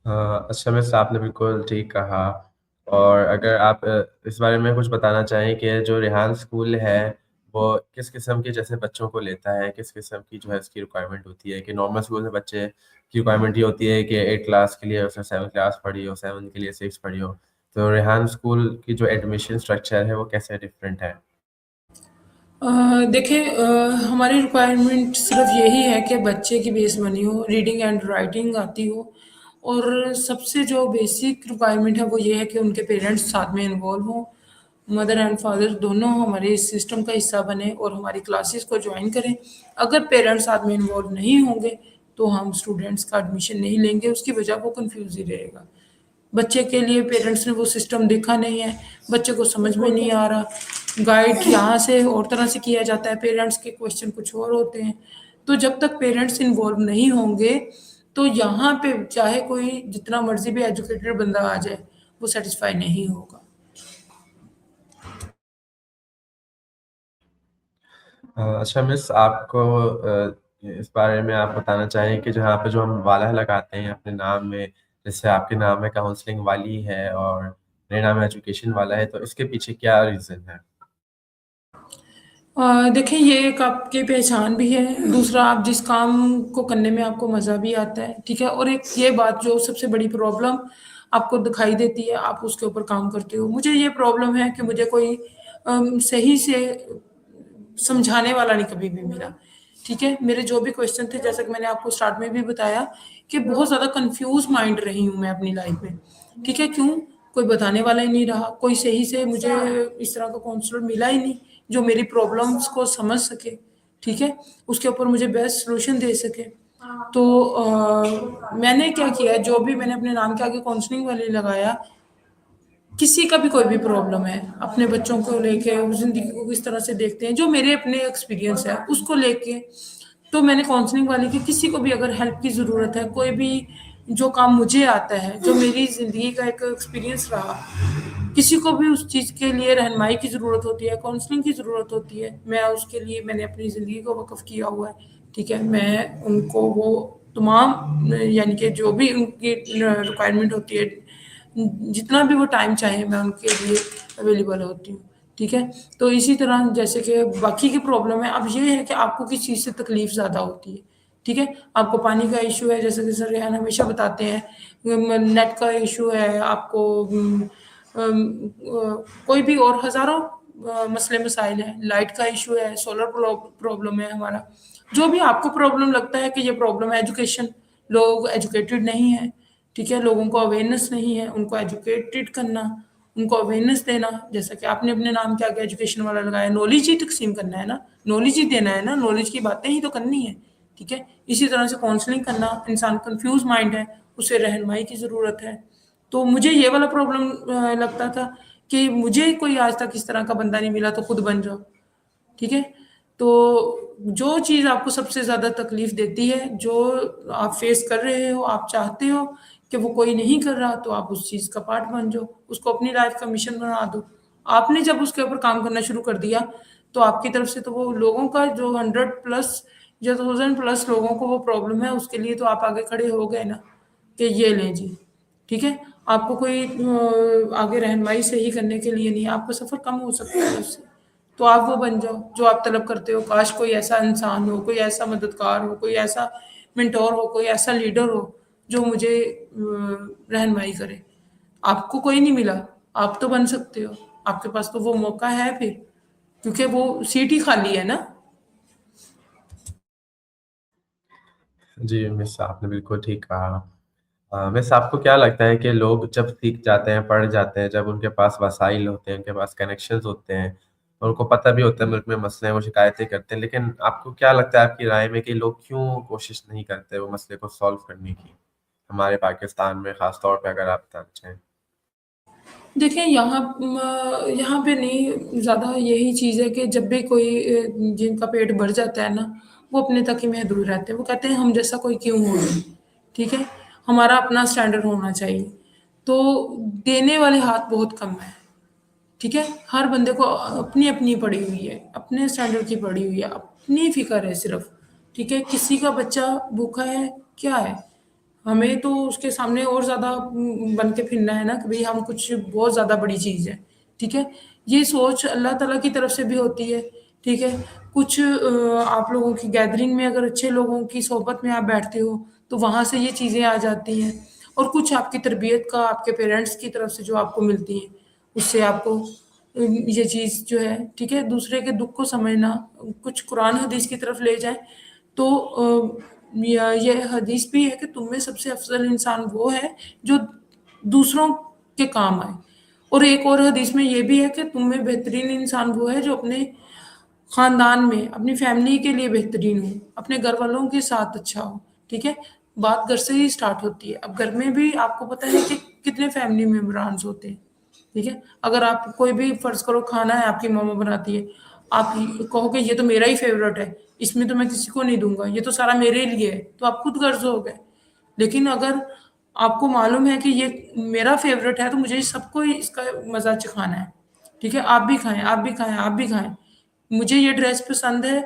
अच्छा मिस आपने बिल्कुल ठीक कहा और अगर आप इस बारे में कुछ बताना चाहें कि जो रेहान स्कूल है, वो किस किस्म के जैसे बच्चों को लेता है? किस किस्म की जो है उसकी रिक्वायरमेंट होती है कि नॉर्मल स्कूल में बच्चे की रिक्वायरमेंट ये होती है कि 8 क्लास के लिए उसने 7 क्लास पढ़ी हो, 7 के लिए 6 पढ़ी हो। तो रेहान स्कूल की जो एडमिशन स्ट्रक्चर है, वो कैसे डिफरेंट है? देखिए, हमारी रिक्वायरमेंट सिर्फ यही है कि बच्चे की बेस बनी हो, रीडिंग एंड राइटिंग आती हो और सबसे जो बेसिक रिक्वायरमेंट है वो ये है कि उनके पेरेंट्स साथ में इन्वॉल्व हों, मदर एंड फादर दोनों हमारे इस सिस्टम का हिस्सा बने और हमारी क्लासेस को ज्वाइन करें। अगर पेरेंट्स साथ में इन्वॉल्व नहीं होंगे तो हम स्टूडेंट्स का एडमिशन नहीं लेंगे, उसकी वजह वो कन्फ्यूज ही रहेगा। बच्चे के लिए पेरेंट्स ने वो सिस्टम देखा नहीं है, बच्चे को समझ में नहीं आ रहा। गाइड यहाँ से और तरह से किया जाता है, पेरेंट्स के क्वेश्चन कुछ और होते हैं। तो जब तक पेरेंट्स इन्वॉल्व नहीं होंगे तो यहाँ पे चाहे कोई जितना मर्जी भी एजुकेटेड बंदा आ जाए, वो सेटिस्फाई नहीं होगा। अच्छा मिस आपको इस बारे में आप बताना चाहें कि जहाँ पे जो हम वाला लगाते हैं अपने नाम में, जैसे आपके नाम में काउंसलिंग वाली है और मेरे नाम में एजुकेशन वाला है, तो इसके पीछे क्या रीज़न है? देखिए, ये एक आपकी पहचान भी है, दूसरा आप जिस काम को करने में आपको मज़ा भी आता है, ठीक है? और एक ये बात जो सबसे बड़ी प्रॉब्लम आपको दिखाई देती है, आप उसके ऊपर काम करते हो। मुझे ये प्रॉब्लम है कि मुझे कोई सही से समझाने वाला नहीं कभी भी मिला, ठीक है? मेरे जो भी क्वेश्चन थे, जैसा कि मैंने आपको स्टार्ट में भी बताया कि बहुत ज़्यादा कन्फ्यूज़ माइंड रही हूँ मैं अपनी लाइफ़ में, ठीक है? क्यों? कोई बताने वाला ही नहीं रहा, कोई सही से मुझे इस तरह का काउंसलर मिला ही नहीं, जो मेरी प्रॉब्लम्स को समझ सके, ठीक है? उसके ऊपर मुझे बेस्ट सॉल्यूशन दे सके। तो मैंने क्या किया, जो भी मैंने अपने नाम के आगे काउंसलिंग वाले लगाया, किसी का भी कोई भी प्रॉब्लम है, अपने बच्चों को लेके, ज़िंदगी को किस तरह से देखते हैं, जो मेरे अपने एक्सपीरियंस है, उसको लेके, तो मैंने काउंसलिंग वाली की किसी को भी अगर हेल्प की ज़रूरत है, कोई भी जो काम मुझे आता है, जो मेरी ज़िंदगी का एक एक्सपीरियंस रहा, किसी को भी उस चीज़ के लिए रहनुमाई की ज़रूरत होती है, काउंसलिंग की ज़रूरत होती है, मैं उसके लिए मैंने अपनी ज़िंदगी को वक़्फ़ किया हुआ है, ठीक है? मैं उनको वो तमाम यानी कि जो भी उनकी रिक्वायरमेंट होती है, जितना भी वो टाइम चाहे मैं उनके लिए अवेलेबल होती हूँ, ठीक है? तो इसी तरह जैसे कि बाकी की प्रॉब्लम है, अब ये है कि आपको किस चीज़ से तकलीफ़ ज़्यादा होती है, ठीक है? आपको पानी का इश्यू है, जैसे कि सर रेहान हमेशा बताते हैं, नेट का इश्यू है, आपको कोई भी और हज़ारों मसले मसाइल हैं, लाइट का इश्यू है, सोलर प्रॉब्लम है हमारा। जो भी आपको प्रॉब्लम लगता है कि ये प्रॉब्लम है, एजुकेशन, लोग एजुकेटेड नहीं हैं, ठीक है? लोगों को अवेयरनेस नहीं है, उनको एजुकेटेड करना, उनको अवेयरनेस देना, जैसा कि आपने अपने नाम के आगे एजुकेशन वाला लगाया, नॉलेज ही तक़सीम करना है ना, नॉलेज ही देना है ना, नॉलेज की बातें ही तो करनी है, ठीक है? इसी तरह से काउंसलिंग करना, इंसान कन्फ्यूज़ माइंड है, उसे रहनुमाई की ज़रूरत है। तो मुझे ये वाला प्रॉब्लम लगता था कि मुझे कोई आज तक इस तरह का बंदा नहीं मिला, तो खुद बन जाओ, ठीक है? तो जो चीज़ आपको सबसे ज़्यादा तकलीफ़ देती है, जो आप फ़ेस कर रहे हो, आप चाहते हो कि वो कोई नहीं कर रहा, तो आप उस चीज़ का पार्ट बन जाओ, उसको अपनी लाइफ़ का मिशन बना दो। आपने जब उसके ऊपर काम करना शुरू कर दिया, तो आपकी तरफ से तो वो लोगों का जो 100 प्लस या 1000 प्लस लोगों को वो प्रॉब्लम है, उसके लिए तो आप आगे खड़े हो गए ना, कि ये लें जी, ठीक है? आपको कोई आगे रहनुमाई सही करने के लिए नहीं, आपका सफ़र कम हो सकता है उससे। तो आप वो बन जाओ जो आप तलब करते हो। काश कोई ऐसा इंसान हो, कोई ऐसा मददगार हो, कोई ऐसा मेंटोर हो, कोई ऐसा लीडर हो जो मुझे रहनुमाई करे। आपको कोई नहीं मिला, आप तो बन सकते हो। आपके पास तो वो मौका है फिर, क्योंकि वो सीट ही खाली है ना। जी, मिस आपने बिल्कुल ठीक कहा। वैसे आपको क्या लगता है कि लोग जब सीख जाते हैं, पढ़ जाते हैं, जब उनके पास वसाइल होते हैं, उनके पास कनेक्शंस होते हैं और उनको पता भी होता है मुल्क में मसले हैं, वो शिकायतें करते हैं, लेकिन आपको क्या लगता है आपकी राय में कि लोग क्यों कोशिश नहीं करते वो मसले को सॉल्व करने की? हमारे पाकिस्तान में ख़ास तौर पे अगर आप बताना चाहें? देखिए, यहाँ पे नहीं, ज़्यादा यही चीज़ है कि जब भी कोई जिनका पेट भर जाता है ना, वो अपने तक ही महदूद रहते हैं। वो कहते हैं हम जैसा कोई क्यों हो जाए, ठीक है? हमारा अपना स्टैंडर्ड होना चाहिए। तो देने वाले हाथ बहुत कम हैं, ठीक है? हर बंदे को अपनी-अपनी पड़ी हुई है, अपने स्टैंडर्ड की पड़ी हुई है, अपनी फ़िक्र है सिर्फ़, ठीक है? किसी का बच्चा भूखा है, क्या है? हमें तो उसके सामने और ज़्यादा बन के फिरना है ना कि भई हम कुछ बहुत ज़्यादा बड़ी चीज़ है, ठीक है? ये सोच अल्लाह ताला की तरफ से भी होती है, ठीक है? कुछ आप लोगों की गैदरिंग में अगर अच्छे लोगों की सोहबत में आप बैठते हो, तो वहाँ से ये चीज़ें आ जाती हैं और कुछ आपकी तरबियत का आपके पेरेंट्स की तरफ से जो आपको मिलती है, उससे आपको ये चीज़ जो है, ठीक है? दूसरे के दुःख को समझना, कुछ कुरान हदीस की तरफ ले जाएँ, तो ये हदीस भी है कि तुम में सबसे अफ़ज़ल इंसान वो है जो दूसरों के काम आए। और एक और हदीस में ये भी है कि तुम में बेहतरीन इंसान वो है जो अपने ख़ानदान में, अपनी फ़ैमिली के लिए बेहतरीन हो, अपने घरवालों के साथ अच्छा हो, ठीक है? बात घर से ही स्टार्ट होती है। अब घर में भी आपको पता है कि कितने फ़ैमिली मेंबर्स होते हैं, ठीक है? अगर आप कोई भी फ़र्ज़ करो खाना है आपकी मम्मा बनाती है, आप ये कहोगे ये तो मेरा ही फ़ेवरेट है, इसमें तो मैं किसी को नहीं दूँगा, ये तो सारा मेरे लिए है, तो आप खुद गर्ज़ हो गए। लेकिन अगर आपको मालूम है कि ये मेरा फ़ेवरेट है तो मुझे सबको ही इसका मज़ा चखाना है, ठीक है? आप भी खाएँ, आप भी खाएँ, आप भी खाएँ। मुझे ये ड्रेस पसंद है,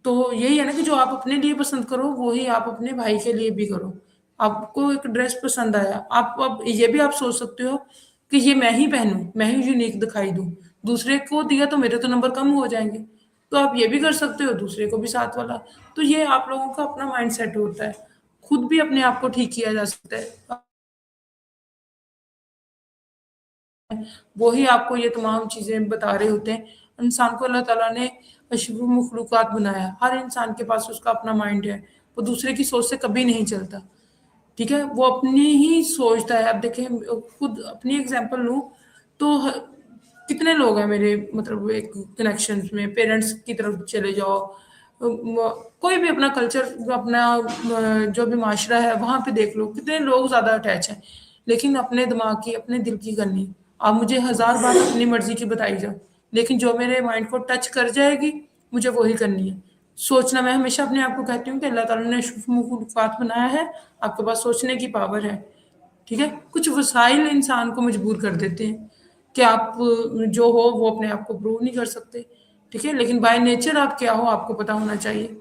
तो यही है ना कि जो आप अपने लिए पसंद करो, वो ही आप अपने भाई के लिए भी करो। आपको एक ड्रेस पसंद आया, आप अब ये भी आप सोच सकते हो कि ये मैं ही पहनूँ, मैं ही यूनिक दिखाई दूँ। दूसरे को दिया तो मेरे तो नंबर कम हो जाएँगे। तो आप ये भी कर सकते हो, दूसरे को भी साथ वाला। तो ये आप लोगों का अपना माइंडसेट होता है। खुद भी अपने आप को ठीक किया जा सकता है। वो ही आपको ये तमाम चीज़ें बता रहे होते हैं। इंसान को अल्लाह ताला ने अशरफुल मखलूक़ात बनाया। हर इंसान के पास उसका अपना माइंड है। वो दूसरे की सोच से कभी नहीं चलता। ठीक है? वो अपनी ही सोचता है। अब देखें खुद अपनी एग्ज़ाम्पल लूँ तो कितने लोग हैं मेरे मतलब एक कनेक्शंस में पेरेंट्स की तरफ चले जाओ कोई भी अपना कल्चर अपना जो भी माशरा है वहाँ पे देख लो कितने लोग ज़्यादा अटैच हैं लेकिन अपने दिमाग की अपने दिल की करनी आप मुझे हज़ार बार अपनी मर्ज़ी की बताई जाओ लेकिन जो मेरे माइंड को टच कर जाएगी मुझे वही करनी है सोचना मैं हमेशा अपने आप को कहती हूँ कि अल्लाह ताला ने मखलूक़ात बनाया है आपके पास सोचने की पावर है ठीक है कुछ वसाइल इंसान को मजबूर कर देते हैं कि आप जो हो वो अपने आप को प्रूव नहीं कर सकते ठीक है लेकिन बाय नेचर आप क्या हो आपको पता होना चाहिए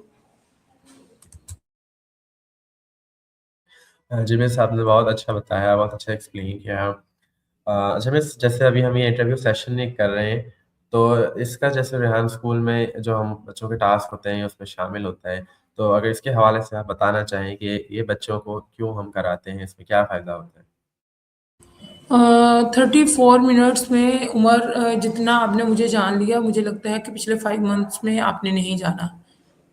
जी मिस आपने बहुत अच्छा बताया, बहुत अच्छा एक्सप्लेन किया। अच्छा मिस जैसे अभी हम ये इंटरव्यू सेशन नहीं कर रहे हैं, तो इसका जैसे रेहान स्कूल में जो हम बच्चों के टास्क होते हैं, उसमें शामिल होता है, तो अगर इसके हवाले से आप बताना चाहें कि ये बच्चों को क्यों हम कराते हैं, इसमें क्या फ़ायदा होता है? 34 मिनट्स में उमर जितना आपने मुझे जान लिया मुझे लगता है कि पिछले 5 मंथ्स में आपने नहीं जाना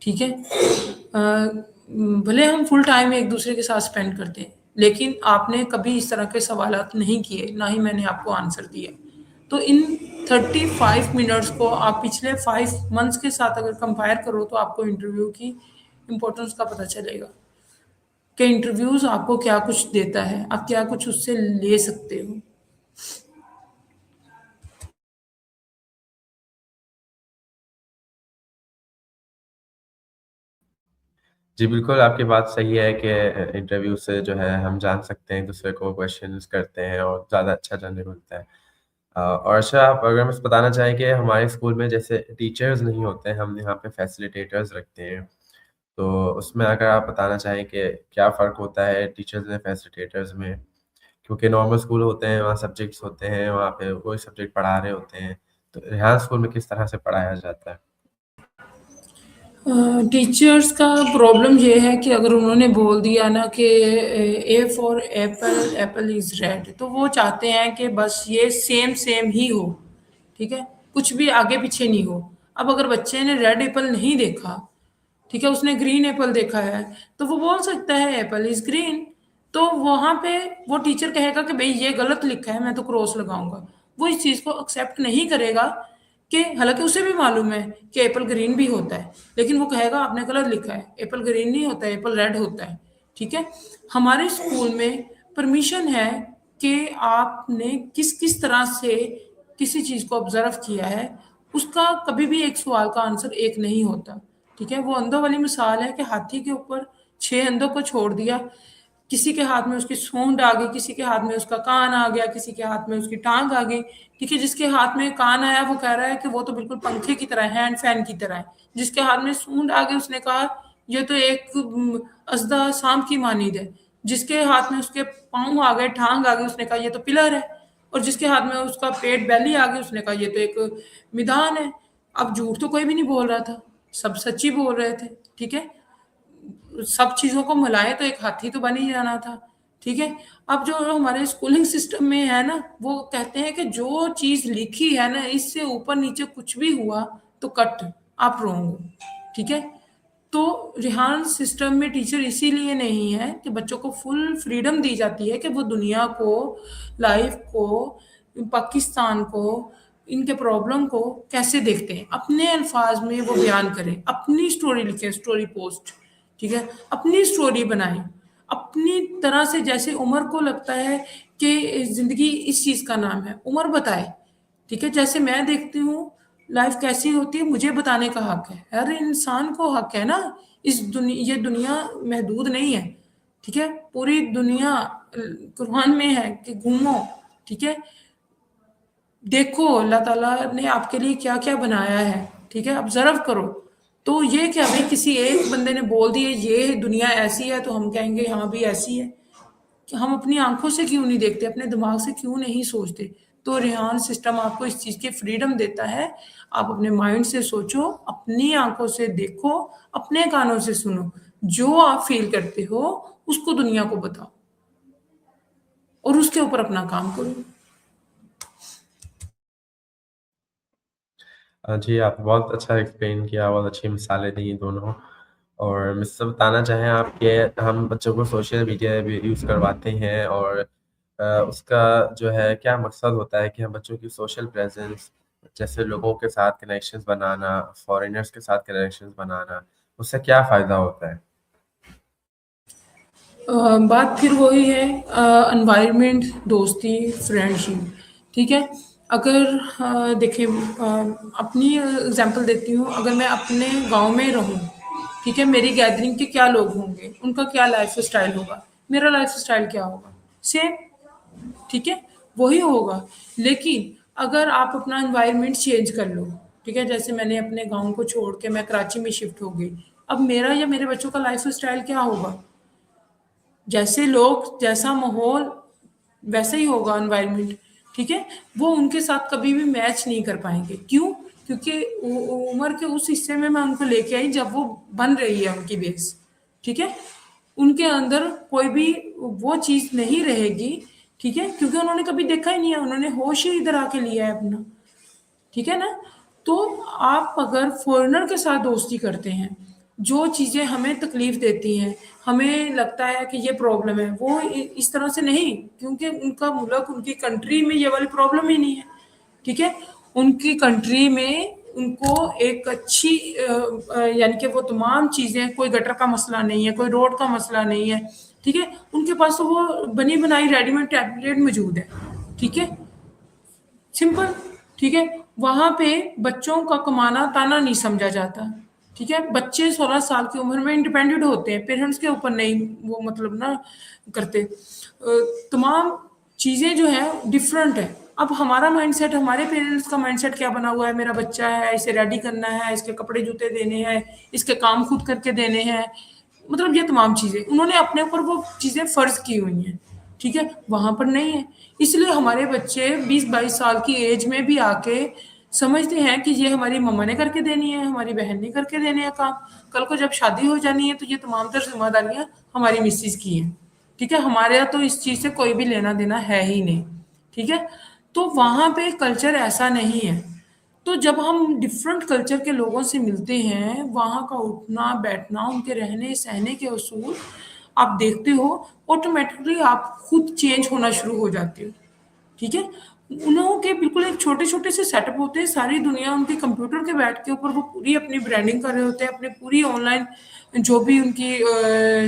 ठीक है भले हम फुल टाइम एक दूसरे के साथ स्पेंड करते हैं लेकिन आपने कभी इस तरह के सवालात नहीं किए ना ही मैंने आपको आंसर दिया तो इन 35 मिनट्स को आप पिछले 5 मंथ्स के साथ अगर कंपेयर करो तो आपको इंटरव्यू की इम्पोर्टेंस का पता चलेगा कि इंटरव्यूज आपको क्या कुछ देता है आप क्या कुछ उससे ले सकते हो जी, बिल्कुल आपकी बात सही है कि इंटरव्यू से जो है हम जान सकते हैं, एक-दूसरे को क्वेश्चन्स करते हैं और ज़्यादा अच्छा जानने को मिलता है। और अच्छा आप अगर बस बताना चाहें कि हमारे स्कूल में जैसे टीचर्स नहीं होते हैं, हम यहाँ पे फैसिलिटेटर्स रखते हैं। तो उसमें अगर आप बताना चाहें कि क्या फ़र्क होता है टीचर्स में फैसिलिटेटर्स में? क्योंकि नॉर्मल स्कूल होते हैं, वहाँ सब्जेक्ट्स होते हैं, वहाँ पे वही सब्जेक्ट पढ़ा रहे होते हैं। तो रेहान स्कूल में किस तरह से पढ़ाया जाता है? टीचर्स का प्रॉब्लम ये है कि अगर उन्होंने बोल दिया ना कि A for Apple Apple is red तो वो चाहते हैं कि बस ये सेम सेम ही हो ठीक है कुछ भी आगे पीछे नहीं हो अब अगर बच्चे ने रेड एप्पल नहीं देखा ठीक है उसने ग्रीन एप्पल देखा है तो वो बोल सकता है एप्पल इज ग्रीन तो वहां पे वो टीचर कहेगा कि भाई ये गलत लिखा है मैं तो क्रॉस लगाऊंगा वो इस चीज को एक्सेप्ट नहीं करेगा कि हालांकि उसे भी मालूम है कि एप्पल ग्रीन भी होता है लेकिन वो कहेगा आपने गलत लिखा है एप्पल ग्रीन नहीं होता है एप्पल रेड होता है ठीक है हमारे स्कूल में परमिशन है कि आपने किस किस तरह से किसी चीज को ऑब्जर्व किया है उसका कभी भी एक सवाल का आंसर एक नहीं होता ठीक है वो अंधों वाली मिसाल है कि हाथी के ऊपर 6 अंधों को छोड़ दिया किसी के हाथ में उसकी सूंड आ गई किसी के हाथ में उसका कान आ गया किसी के हाथ में उसकी टांग आ गई ठीक है जिसके हाथ में कान आया वो कह रहा है कि वो तो बिल्कुल पंखे की तरह है हैंड फैन की तरह है जिसके हाथ में सूंड आ गई उसने कहा ये तो एक असदा सांप की मानीद है जिसके हाथ में उसके पाँव आ गए, टाँग आ गई, उसने कहा ये तो पिलर है, और जिसके हाथ में उसका पेट बेली आ गई, उसने कहा ये तो एक मैदान है। अब झूठ तो कोई भी नहीं बोल रहा था, सब सच ही बोल रहे थे, ठीक है? सब चीज़ों को मिलाएँ तो एक हाथी तो बन ही जाना था, ठीक है? अब जो हमारे स्कूलिंग सिस्टम में है ना, वो कहते हैं कि जो चीज़ लिखी है ना, इससे ऊपर-नीचे कुछ भी हुआ तो कट, आप रॉन्ग हो, ठीक है? तो रेहान सिस्टम में टीचर इसीलिए नहीं है कि बच्चों को फुल फ्रीडम दी जाती है कि वो दुनिया को, लाइफ को, पाकिस्तान को, इनके प्रॉब्लम को कैसे देखते हैं। अपने अल्फाज में वो बयान करें, अपनी स्टोरी लिखें, स्टोरी पोस्ट, ठीक है? अपनी स्टोरी बनाएं, अपनी तरह से, जैसे उमर को लगता है कि ज़िंदगी इस चीज़ का नाम है, उमर बताए, ठीक है? जैसे मैं देखती हूँ लाइफ कैसी होती है, मुझे बताने का हक है, हर इंसान को हक है ना। ये दुनिया महदूद नहीं है, ठीक है? पूरी दुनिया कुरान में है कि घूमो, ठीक है? देखो अल्लाह ताला ने आपके लिए क्या-क्या बनाया है, ठीक है? ऑब्ज़र्व करो। तो ये क्या भई किसी एक बंदे ने बोल दिया ये दुनिया ऐसी है तो हम कहेंगे हाँ भी ऐसी है। कि हम अपनी आँखों से क्यों नहीं देखते, अपने दिमाग से क्यों नहीं सोचते? तो रेहान सिस्टम आपको इस चीज़ की फ्रीडम देता है। आप अपने माइंड से सोचो, अपनी आँखों से देखो, अपने कानों से सुनो। जो आप फ़ील करते हो, उसको दुनिया को बताओ और उसके ऊपर अपना काम करो। जी, आपने बहुत अच्छा एक्सप्लेन किया, बहुत अच्छी मिसालें दी दोनों। और मुझसे बताना चाहें आप कि हम बच्चों को सोशल मीडिया भी यूज़ करवाते हैं और उसका जो है क्या मकसद होता है कि हम बच्चों की सोशल प्रेज़ेंस, जैसे लोगों के साथ कनेक्शंस बनाना, फ़ॉरेनर्स के साथ कनेक्शंस बनाना, उससे क्या फ़ायदा होता है? बात फिर वही है, एनवायरनमेंट, दोस्ती, फ्रेंडशिप, ठीक है? अगर देखिए, अपनी एग्ज़ाम्पल देती हूँ, अगर मैं अपने गाँव में रहूँ, ठीक है? मेरी गैदरिंग के क्या लोग होंगे, उनका क्या लाइफ़स्टाइल होगा, मेरा लाइफ़स्टाइल क्या होगा? सेम, ठीक है? वही होगा। लेकिन अगर आप अपना एनवायरनमेंट चेंज कर लो, ठीक है? जैसे मैंने अपने गाँव को छोड़ के मैं कराची में शिफ्ट हो गई, अब मेरा या मेरे बच्चों का लाइफ़स्टाइल क्या होगा? जैसे लोग, जैसा माहौल, वैसा ही होगा एनवायरनमेंट, ठीक है? वो उनके साथ कभी भी मैच नहीं कर पाएँगे। क्यों? क्योंकि उम्र के उस हिस्से में मैं उनको लेके आई जब वो बन रही है उनकी बेस, ठीक है? उनके अंदर कोई भी वो चीज़ नहीं रहेगी, ठीक है? क्योंकि उन्होंने कभी देखा ही नहीं है, उन्होंने होश ही इधर आके लिया है अपना। ठीक है ना? तो आप अगर फ़ॉरेनर के साथ दोस्ती करते हैं, जो चीज़ें हमें तकलीफ़ देती हैं, हमें लगता है कि ये प्रॉब्लम है, वो इस तरह से नहीं, क्योंकि उनका मुल्क, उनकी कंट्री में ये वाली प्रॉब्लम ही नहीं है, ठीक है? उनकी कंट्री में उनको एक अच्छी यानी कि वो तमाम चीज़ें, कोई गटर का मसला नहीं है, कोई रोड का मसला नहीं है, ठीक है? उनके पास तो वो बनी-बनाई रेडीमेड टैबलेट मौजूद है, ठीक है? सिंपल, ठीक है? वहाँ पे बच्चों का कमाना ताना नहीं समझा जाता, ठीक है? बच्चे 16 साल की उम्र में इंडिपेंडेंट होते हैं, पेरेंट्स के ऊपर नहीं वो मतलब ना करते। तमाम चीज़ें जो हैं डिफरेंट है। अब हमारा माइंडसेट, हमारे पेरेंट्स का माइंडसेट क्या बना हुआ है, मेरा बच्चा है, इसे रेडी करना है, इसके कपड़े-जूते देने हैं, इसके काम खुद करके देने हैं, मतलब ये तमाम चीज़ें। उन्होंने अपने ऊपर वो चीज़ें फ़र्ज़ की हुई हैं, ठीक है? वहाँ पर नहीं है। इसलिए हमारे बच्चे 20-22 साल की एज में भी आके समझते हैं कि ये हमारी मम्मा ने करके देनी है, हमारी बहन ने करके देने हैं काम। कल को जब शादी हो जानी है तो ये तमाम तर ज़िम्मेदारियाँ हमारी मिसेज़ की हैं, ठीक है? हमारे यहाँ तो इस चीज़ से कोई भी लेना-देना है ही नहीं, ठीक है? तो वहाँ पे कल्चर ऐसा नहीं है। तो जब हम डिफरेंट कल्चर के लोगों से मिलते हैं, वहाँ का उठना-बैठना, उनके रहने-सहने के उसूल आप देखते हो, ऑटोमैटिकली आप खुद चेंज होना शुरू हो जाते हो, ठीक है? उन लोगों के बिल्कुल एक छोटे-छोटे से सेटअप होते हैं, सारी दुनिया उनके कंप्यूटर के बैठ के ऊपर वो पूरी अपनी ब्रांडिंग कर रहे होते हैं, अपनी पूरी ऑनलाइन जो भी उनकी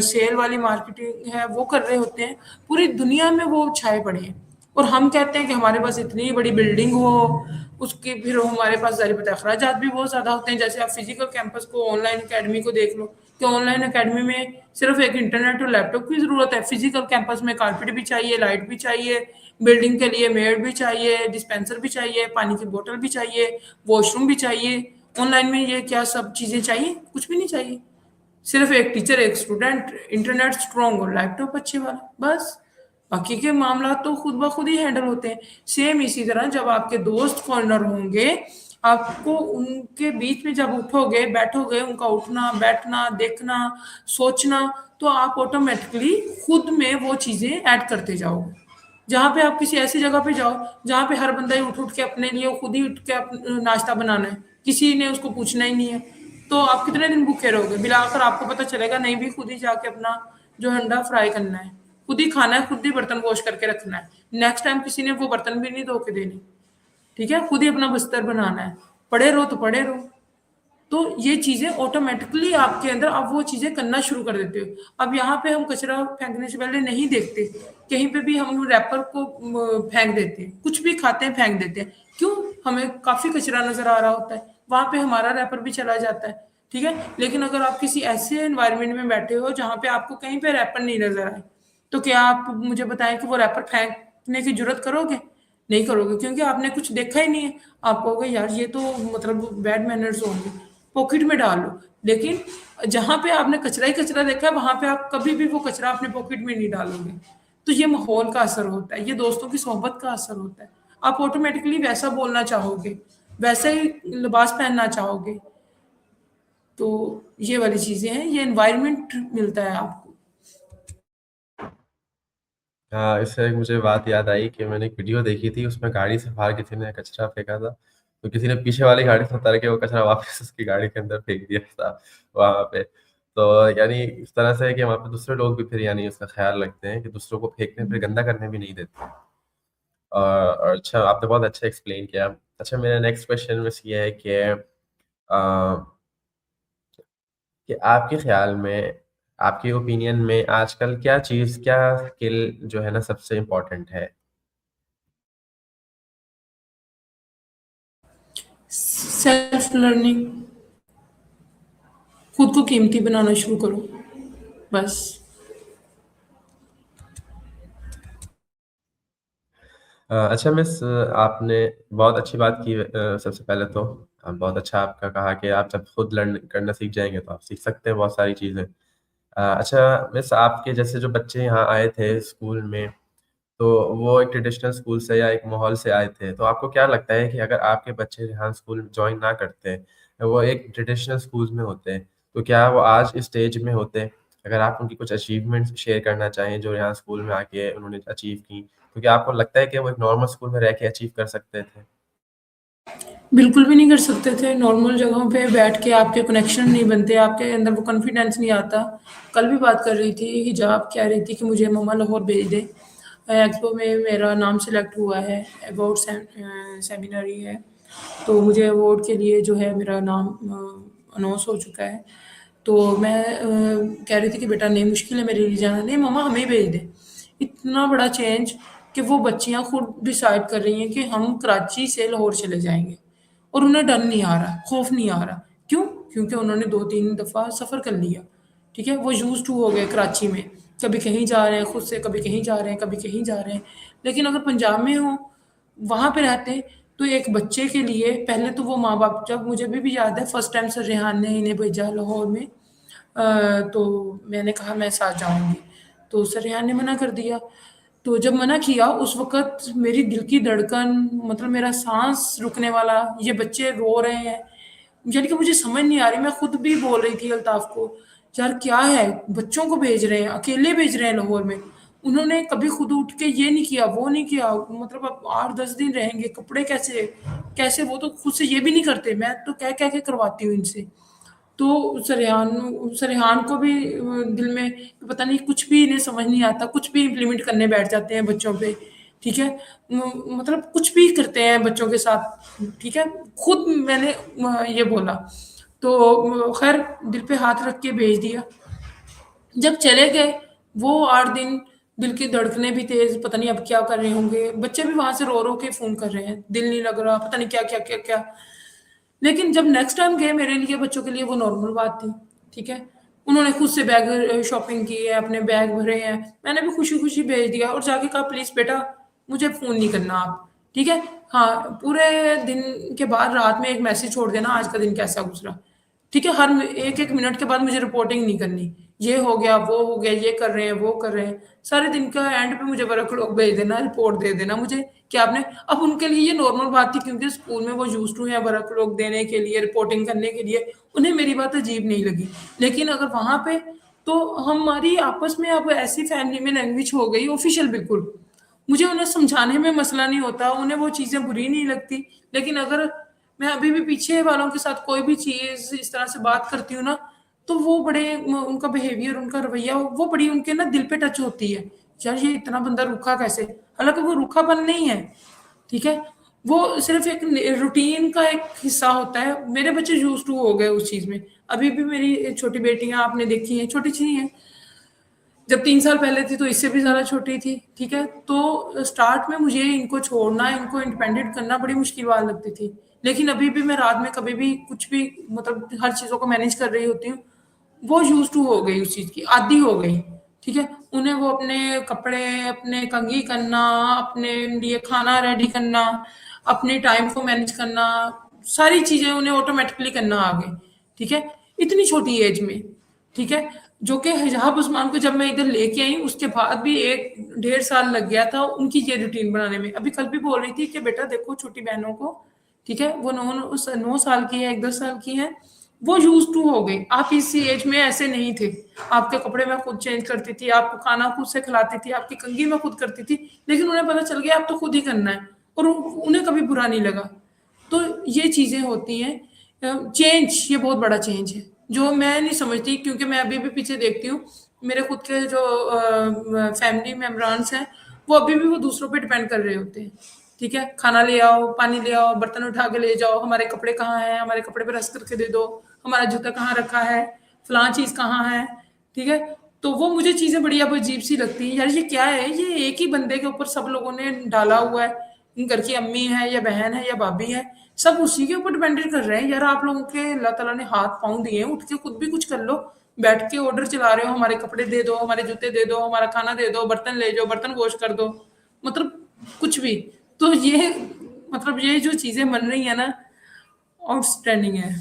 सेल वाली मार्केटिंग है, वो कर रहे होते हैं। पूरी दुनिया में वो छाए पड़े हैं और हम कहते हैं कि हमारे पास इतनी बड़ी बिल्डिंग हो, उसके फिर हमारे पास ज़ाहिर-सी-बात है अखराजात भी बहुत ज़्यादा होते हैं। जैसे आप फिज़िकल कैंपस को, ऑनलाइन अकेडमी को देख लो, कि ऑनलाइन अकेडमी में सिर्फ़ एक इंटरनेट और लैपटॉप की ज़रूरत है, फिज़िकल कैंपस में कारपेट भी चाहिए, लाइट भी चाहिए, बिल्डिंग के लिए मेड भी चाहिए, डिस्पेंसर भी चाहिए, पानी की बोतल भी चाहिए, वॉशरूम भी चाहिए। ऑनलाइन में ये क्या सब चीज़ें चाहिए? कुछ भी नहीं चाहिए। सिर्फ एक टीचर, एक स्टूडेंट, इंटरनेट स्ट्रांग और लैपटॉप अच्छे वाला, बस। बाकी के मामला तो खुद ब खुद ही हैंडल होते हैं। सेम इसी तरह जब आपके दोस्त कॉर्नर होंगे, आपको उनके बीच में जब उठोगे, बैठोगे, उनका उठना, बैठना, देखना, सोचना, तो आप ऑटोमेटिकली खुद में वो चीज़ें ऐड करते जाओगे। जहाँ पे आप किसी ऐसी जगह पे जाओ, जहाँ पे हर बंदा ही उठ-उठ के अपने लिए खुद ही उठ के नाश्ता बनाना है, किसी ने उसको पूछना ही नहीं है, तो आप कितने दिन भूखे रहोगे? मिलाकर आपको पता चलेगा नहीं भी खुद ही जाके अपना जो है अंडा फ्राई करना है, खुद ही खाना है, खुद ही बर्तन वॉश करके रखना है। नेक्स्ट टाइम किसी ने वो बर्तन भी नहीं धो के देने, ठीक है? खुद ही अपना बिस्तर बनाना है। पड़े रहो तो पड़े रहो। तो ये चीज़ें ऑटोमेटिकली आपके अंदर आप वो चीज़ें करना शुरू कर देते हो। अब यहाँ पे हम कचरा फेंकने से पहले नहीं देखते, कहीं पे भी हम रैपर को फेंक देते हैं, कुछ भी खाते हैं फेंक देते हैं। क्यों? हमें काफ़ी कचरा नज़र आ रहा होता है, वहाँ पे हमारा रैपर भी चला जाता है, ठीक है? लेकिन अगर आप किसी ऐसे एनवायरनमेंट में बैठे हो जहाँ पे आपको कहीं पे रैपर नहीं नज़र आए, तो क्या आप मुझे बताएँ कि वो रैपर फेंकने की ज़रूरत करोगे? नहीं करोगे, क्योंकि आपने कुछ देखा ही नहीं है। आप कहोगे यार ये तो मतलब बैड मैनर्स होंगे, पॉकेट में डाल लो। लेकिन जहाँ पे आपने कचरा ही कचरा देखा है, वहाँ पे आप कभी भी वो कचरा अपने पॉकेट में नहीं डालोगे। तो ये माहौल का असर होता है, ये दोस्तों की सोहबत का असर होता है। आप ऑटोमेटिकली वैसा बोलना चाहोगे, वैसा ही लिबास पहनना चाहोगे। तो ये वाली चीज़ें हैं, ये एनवायरनमेंट मिलता है आपको। हाँ, इससे एक मुझे बात याद आई कि मैंने एक वीडियो देखी थी, उसमें गाड़ी से बाहर किसी ने कचरा फेंका था, तो किसी ने पीछे वाली गाड़ी से उतार के वो कचरा वापस उसकी गाड़ी के अंदर फेंक दिया था वहाँ पे। तो यानी इस तरह से है कि वहाँ पे दूसरे लोग भी फिर यानी उसका ख़्याल रखते हैं कि दूसरों को फेंकने पे गंदा करने भी नहीं देते हैं। और अच्छा, आपने बहुत अच्छा एक्सप्लेन किया। अच्छा, मेरा नेक्स्ट क्वेश्चन बस ये है कि आपके ख़्याल में, आपके ओपिनियन में आजकल क्या चीज़, क्या स्किल जो है ना सबसे इम्पोर्टेंट है? सेल्फ लर्निंग, खुद को कीमती बनाना शुरू करो, बस। अच्छा मिस, आपने बहुत अच्छी बात की। सबसे पहले तो बहुत अच्छा आपका कहा कि आप जब खुद लर्न करना सीख जाएँगे तो आप सीख सकते हैं बहुत सारी चीज़ें। अच्छा मिस, आपके जैसे जो बच्चे यहाँ आए थे स्कूल में, तो वो एक ट्रेडिशनल स्कूल से या एक माहौल से आए थे, तो आपको क्या लगता है कि अगर आपके बच्चे रेहान स्कूल जॉइन ना करते, वो एक ट्रेडिशनल स्कूल में होते, तो क्या वो आज इस स्टेज में होते? अगर आप उनकी कुछ अचीवमेंट्स शेयर करना चाहें जो रेहान स्कूल में आके उन्होंने अचीव की, तो क्या आपको लगता है कि वो एक नॉर्मल स्कूल में रह के अचीव कर सकते थे? बिल्कुल भी नहीं कर सकते थे। नॉर्मल जगहों पे बैठ के आपके कनेक्शन नहीं बनते, आपके अंदर वो कॉन्फिडेंस नहीं आता। कल भी बात कर रही थी, हिजाब कह रही थी कि मुझे मम्मा लाहौर भेज दे। एक्सपो में मेरा नाम सेलेक्ट हुआ है, अवार्ड सेमिनरी है, तो मुझे अवार्ड के लिए जो है मेरा नाम अनाउंस हो चुका है। तो मैं कह रही थी कि बेटा नहीं, मुश्किल है मेरे लिए जाना। नहीं मम्मा, हमें भेज दे। इतना बड़ा चेंज कि वो बच्चियां खुद डिसाइड कर रही हैं कि हम कराची से लाहौर चले जाएंगे, और उन्हें डर नहीं आ रहा, खौफ नहीं आ रहा। क्यों? क्योंकि उन्होंने 2-3 दफ़ा सफ़र कर लिया, ठीक है? वो यूज़्ड टू हो गए कराची में, कभी कहीं जा रहे हैं खुद से, कभी कहीं जा रहे हैं, कभी कहीं जा रहे हैं। लेकिन अगर पंजाब में हो, वहाँ पे रहते, तो एक बच्चे के लिए पहले तो वो माँ-बाप, जब मुझे भी याद है फर्स्ट टाइम सर रेहान ने इन्हें भेजा लाहौर में, तो मैंने कहा मैं साथ जाऊँगी, तो सर रेहान ने मना कर दिया। तो जब मना किया उस वक़्त मेरी दिल की धड़कन, मतलब मेरा साँस रुकने वाला, ये बच्चे रो रहे हैं, यानी कि मुझे समझ नहीं आ रही। मैं खुद भी बोल रही थी अल्ताफ़ को, यार क्या है, बच्चों को भेज रहे हैं, अकेले भेज रहे हैं लाहौर में। उन्होंने कभी खुद उठ के ये नहीं किया, वो नहीं किया, मतलब अब 8-10 दिन रहेंगे, कपड़े कैसे कैसे, वो तो खुद से ये भी नहीं करते, मैं तो कह-कह के करवाती हूँ इनसे। तो सरेहान को भी दिल में पता नहीं, कुछ भी इन्हें समझ नहीं आता, कुछ भी इम्प्लीमेंट करने बैठ जाते हैं बच्चों पे, ठीक है? मतलब कुछ भी करते हैं बच्चों के साथ, ठीक है? खुद मैंने ये बोला, तो खैर दिल पे हाथ रख के भेज दिया। जब चले गए वो 8 दिन, दिल की धड़कनें भी तेज़, पता नहीं अब क्या कर रहे होंगे। बच्चे भी वहाँ से रो-रो के फ़ोन कर रहे हैं, दिल नहीं लग रहा, पता नहीं क्या-क्या, क्या-क्या। लेकिन जब नेक्स्ट टाइम गए मेरे लिए, बच्चों के लिए वो नॉर्मल बात थी, ठीक है? उन्होंने खुद से बैग शॉपिंग की है, अपने बैग भरे हैं। मैंने भी खुशी-खुशी भेज दिया और जाके कहा प्लीज़ बेटा मुझे फ़ोन नहीं करना आप, ठीक है? हाँ, पूरे दिन के बाद रात में एक मैसेज छोड़ देना आज का दिन कैसा गुज़रा, ठीक है? हर एक-एक मिनट के बाद मुझे रिपोर्टिंग नहीं करनी। ये हो गया, वो हो गया, ये कर रहे हैं, वो कर रहे हैं। सारे दिन का एंड पे मुझे वर्क लॉग भेज देना, रिपोर्ट दे देना मुझे कि आपने अब उनके लिए ये नॉर्मल बात थी क्योंकि स्कूल में वो यूज़्ड टू हैं वर्क लॉग देने के लिए, रिपोर्टिंग करने के लिए, उन्हें मेरी बात अजीब नहीं लगी। लेकिन अगर वहाँ पे तो हमारी आपस में अब ऐसी फैमिली में लैंग्वेज हो गई ऑफ़िशियल बिल्कुल। मुझे उन्हें समझाने में मसला नहीं होता, उन्हें वो चीज़ें बुरी नहीं लगती। लेकिन अगर मैं अभी भी पीछे वालों के साथ कोई भी चीज़ इस तरह से बात करती हूँ ना, तो वो बड़े उनका बिहेवियर, उनका रवैया वो बड़ी उनके ना दिल पे टच होती है। यार ये इतना बंदा रूखा कैसे? हालाँकि वो रूखापन नहीं है, ठीक है? वो सिर्फ़ एक रूटीन का एक हिस्सा होता है। मेरे बच्चे यूज़्ड टू हो गए उस चीज़ में। अभी भी मेरी छोटी बेटियाँ आपने देखी हैं, छोटी सी हैं, जब 3 साल पहले थी तो इससे भी ज़्यादा छोटी थी, ठीक है? तो स्टार्ट में मुझे इनको छोड़ना, इनको इंडिपेंडेंट करना बड़ी मुश्किल वाली लगती थी। लेकिन अभी भी मैं रात में कभी भी कुछ भी मतलब हर चीज़ों को मैनेज कर रही होती हूँ। वो यूज़्ड टू हो गई उस चीज़ की, आदी हो गई, ठीक है? उन्हें वो अपने कपड़े, अपने कंघी करना, अपने लिए खाना रेडी करना, अपने टाइम को मैनेज करना, सारी चीज़ें उन्हें ऑटोमैटिकली करना आ गई, ठीक है? इतनी छोटी एज में, ठीक है? जो कि हिजाब उस्मान को जब मैं इधर लेके आई उसके बाद भी 1 डेढ़ साल लग गया था उनकी ये रूटीन बनाने में। अभी कल भी बोल रही थी कि बेटा देखो छोटी बहनों को, ठीक है? वो 9 साल की है, 1-10 साल की है, वो यूज़्ड टू हो गई। आप इस एज में ऐसे नहीं थे। आपके कपड़े मैं खुद चेंज करती थी, आपको खाना खुद से खिलाती थी, आपकी कंघी मैं खुद करती थी, लेकिन उन्हें पता चल गया अब तो खुद ही करना है और उन्हें कभी बुरा नहीं लगा। तो ये चीज़ें होती हैं। चेंज ये बहुत बड़ा चेंज है जो मैं नहीं समझती क्योंकि मैं अभी भी पीछे देखती हूँ मेरे खुद के जो फैमिली मेम्बरान्स हैं वो अभी भी वो दूसरों पे डिपेंड कर रहे होते हैं, ठीक है? खाना ले आओ, पानी ले आओ, बर्तन उठा के ले जाओ, हमारे कपड़े कहाँ हैं, हमारे कपड़े पे रस करके दे दो, हमारा जूता कहाँ रखा है, फलां चीज़ कहाँ है, ठीक है? तो वो मुझे चीज़ें बड़ी अब अजीब सी लगती हैं, यार ये क्या है? ये एक ही बंदे के ऊपर सब लोगों ने डाला हुआ है, घर की अम्मी है या बहन है या भाभी है, सब उसी के ऊपर डिपेंडेंट कर रहे हैं। यार आप लोगों के अल्लाह ताला ने हाथ पाँव दिए हैं, उठ के खुद भी कुछ कर लो। बैठ के ऑर्डर चला रहे हो, हमारे कपड़े दे दो, हमारे जूते दे दो, हमारा खाना दे दो, बर्तन ले जाओ, बर्तन वॉश कर दो, मतलब कुछ भी। तो ये मतलब ये जो चीज़ें बन रही है ना, आउटस्टैंडिंग है।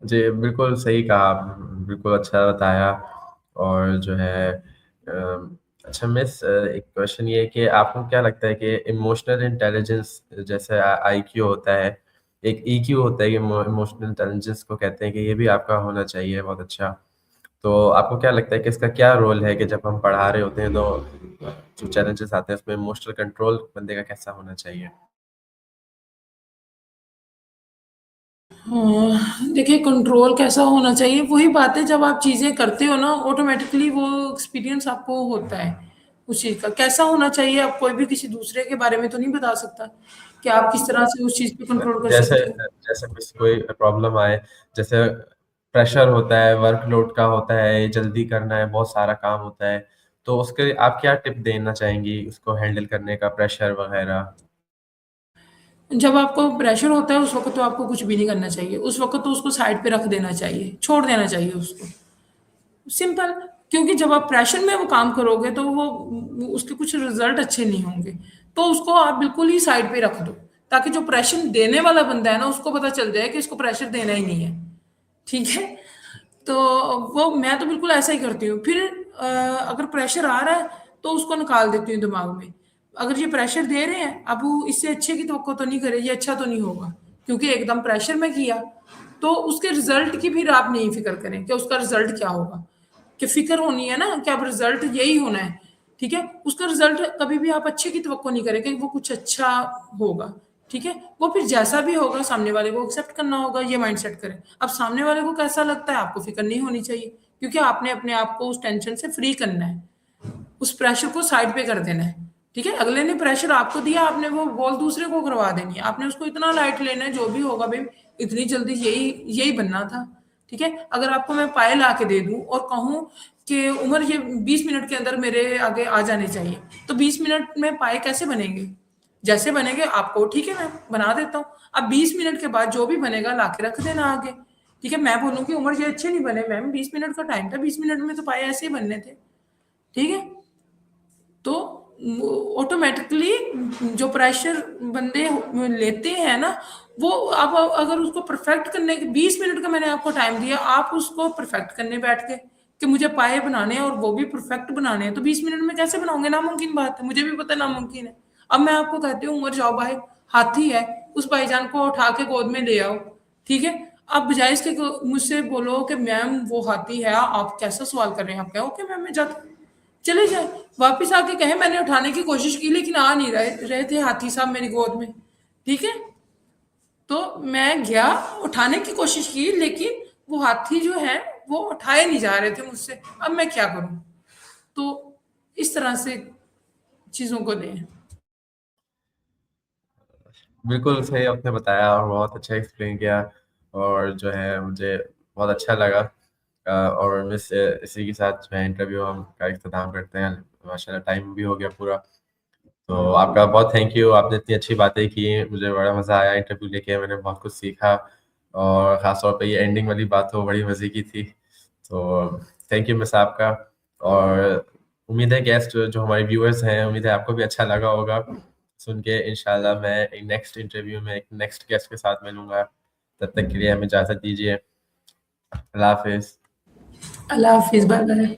जी, बिल्कुल सही कहा आपने, बिल्कुल अच्छा बताया और जो है अच्छा मिस एक क्वेश्चन ये है कि आपको क्या लगता है कि इमोशनल इंटेलिजेंस जैसे आईक्यू होता है, एक ईक्यू होता है कि इमोशनल इंटेलिजेंस को कहते हैं कि ये भी आपका होना चाहिए बहुत अच्छा। तो आपको क्या लगता है कि इसका क्या रोल है कि जब हम पढ़ा रहे होते हैं तो जो चैलेंजेस आते हैं उसमें इमोशनल कंट्रोल बंदे का कैसा होना चाहिए? देखिए कंट्रोल कैसा होना चाहिए, वही बात है जब आप चीज़ें करते हो ना ऑटोमेटिकली वो एक्सपीरियंस आपको होता है उस चीज़ का। कैसा होना चाहिए आप कोई भी किसी दूसरे के बारे में तो नहीं बता सकता कि आप किस तरह से उस चीज़ पे कंट्रोल कर जैसे सकते हो। जैसे किसी कोई प्रॉब्लम आए, जैसे प्रेशर होता है, वर्कलोड का होता है, जल्दी करना है, बहुत सारा काम होता है, तो उसके लिए आप क्या टिप देना चाहेंगी उसको हैंडल करने का प्रेशर वगैरह? जब आपको प्रेशर होता है उस वक़्त तो आपको कुछ भी नहीं करना चाहिए, उस वक़्त तो उसको साइड पे रख देना चाहिए, छोड़ देना चाहिए उसको। सिंपल, क्योंकि जब आप प्रेशर में वो काम करोगे तो वो उसके कुछ रिजल्ट अच्छे नहीं होंगे। तो उसको आप बिल्कुल ही साइड पे रख दो, ताकि जो प्रेशर देने वाला बंदा है ना उसको पता चल जाए कि इसको प्रेशर देना ही नहीं है, ठीक है? तो वो मैं तो बिल्कुल ऐसा ही करती हूँ। फिर अगर प्रेशर आ रहा है तो उसको निकाल देती हूँ दिमाग में। अगर ये प्रेशर दे रहे हैं, अब वो इससे अच्छे की तवक्को तो नहीं करे, ये अच्छा तो नहीं होगा, क्योंकि एकदम प्रेशर में किया, तो उसके रिज़ल्ट की फिर आप नहीं फ़िक्र करें कि उसका रिज़ल्ट क्या होगा। कि फ़िक्र होनी है ना कि अब रिज़ल्ट यही होना है, ठीक है? उसका रिज़ल्ट कभी भी आप अच्छे की तवक्को नहीं करें कि वो कुछ अच्छा होगा, ठीक है? वो फिर जैसा भी होगा सामने वाले को एक्सेप्ट करना होगा, ये माइंडसेट करें। अब सामने वाले को कैसा लगता है आपको फ़िक्र नहीं होनी चाहिए, क्योंकि आपने अपने आप को उस टेंशन से फ्री करना है, उस प्रेशर को साइड पे कर देना है, ठीक है? अगले ने प्रेशर आपको दिया, आपने वो बॉल दूसरे को करवा देनी है, आपने उसको इतना लाइट लेना है, जो भी होगा भई इतनी जल्दी यही यही बनना था, ठीक है? अगर आपको मैं पाए ला के दे दूँ और कहूँ कि उमर ये 20 मिनट के अंदर मेरे आगे आ जाने चाहिए, तो 20 मिनट में पाए कैसे बनेंगे? जैसे बनेंगे आपको ठीक है मैं बना देता हूँ। अब 20 मिनट के बाद जो भी बनेगा ला के रख देना आगे, ठीक है? मैं बोलूँ कि उमर ये अच्छे नहीं बने मैम, 20 मिनट का टाइम था, 20 मिनट में तो पाए ऐसे ही बनने थे, ठीक है? तो ऑटोमेटिकली जो प्रेशर बंदे लेते हैं ना, वो आप अगर उसको परफेक्ट करने के 20 मिनट का मैंने आपको टाइम दिया, आप उसको परफेक्ट करने बैठ गए कि मुझे पाए बनाने हैं और वो भी परफेक्ट बनाने हैं, तो 20 मिनट में कैसे बनाओगे? नामुमकिन बात है, मुझे भी पता नामुमकिन है। अब मैं आपको कहती हूँ, उमर जाओ भाई, हाथी है, उस भाईजान को उठा के गोद में ले आओ, ठीक है? अब बजाय इसके मुझसे बोलो कि मैम वो हाथी है, आप कैसा सवाल कर रहे हैं? आप कहो ओके मैम मैं जाता हूँ, चले जाए, वापिस आके कहे मैंने उठाने की कोशिश की लेकिन आ नहीं रहे थे हाथी साहब मेरी गोद में, ठीक है? तो मैं गया, उठाने की कोशिश की, लेकिन वो हाथी जो है वो उठाए नहीं जा रहे थे मुझसे। अब मैं क्या करूं? तो इस तरह से चीजों को दें। बिल्कुल सही आपने बताया और बहुत अच्छा एक्सप्लेन किया और जो है मुझे बहुत अच्छा लगा। और इसी के साथ जो है इंटरव्यू हम का इख्तिताम करते हैं। माशाल्लाह टाइम भी हो गया पूरा। तो आपका बहुत थैंक यू, आपने इतनी अच्छी बातें की, मुझे बड़ा मज़ा आया इंटरव्यू लेके, मैंने बहुत कुछ सीखा और ख़ास तौर पे ये एंडिंग वाली बात तो बड़ी मज़े की थी। तो थैंक यू मिस आपका। और उम्मीद है गेस्ट जो हमारे व्यूअर्स हैं, उम्मीद है आपको भी अच्छा लगा होगा सुन के। इंशाल्लाह मैं एक नेक्स्ट इंटरव्यू में एक नेक्स्ट गेस्ट के साथ मिलूँगा। तब तक के लिए हमें इजाज़त दीजिए। अल्लाह हाफ़िज़। अल्लाह हाफिज, बाय बाय।